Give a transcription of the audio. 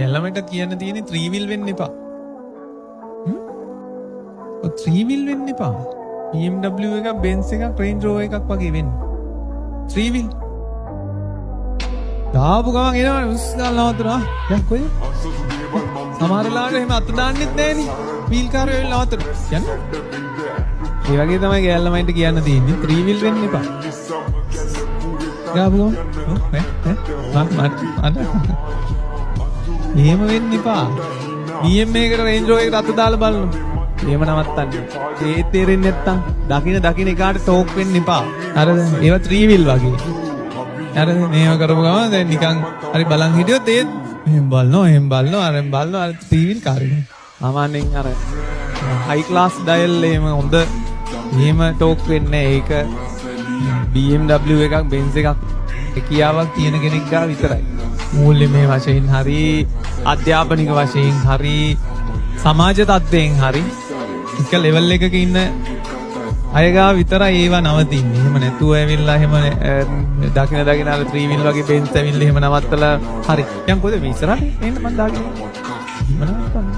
එළමට කියන්න තියෙන්නේ 3 wheel වෙන්න එපා. 3 wheel වෙන්න එපා. BMW එකක් Benz එකක් Range Rover එකක් වගේ වෙන්න. 3 wheel. දාපු ගමන් එනවනේ උස්සලා නවත්තනවා. දැන් කොහෙද? සමහර වෙලාවට එහෙම අත දාන්නෙත් නැහෙනි. වීල් කාර් වෙල් නවත්තනවා. යන්න. ඒ වගේ තමයි ගෑල්ලමයින්ට කියන්න තියෙන්නේ 3 wheel වෙන්න එපා. දාපු ගමන් එහෙම වෙන්න එපා. BM එකකට Range Rover එකට අත දාලා බලන්න. එහෙම නවත්තන්න. ඒ තේරෙන්නේ නැත්තම් දකින එකාට ටෝක් වෙන්න එපා. හරිද? ඒවා 3 wheel වගේ. හරිද? මේව කරපු ගමන් දැන් නිකන් හරි බලන් හිටියොත් ඒ එහෙම බලනවා අරෙන් බලනවා අර 3 wheel කාර් එක. සාමාන්‍යයෙන් අර high class dial එහෙම හොඳ එහෙම ටෝක් වෙන්නේ ඒක BMW එකක් Benz එකක් කියාවක් තියෙන කෙනෙක් ගා විතරයි. මූල්‍යමය වශයෙන් හරි අධ්‍යාපනික වශයෙන් හරි සමාජ තත්ත්වයෙන් හරි එක ලෙවල් එකක ඉන්න අය ගා විතරයි ඒවා නවතින්නේ. එහෙම නැතුව ඇවිල්ලා එහෙම දකින අර 3 wheel වගේ Benz ඇවිල්ලා එහෙම නවත්තලා හරි. දැන් කොහෙද මේ ඉස්සරහට එන්න මම දාගෙන. එහෙම නවත්තන්න.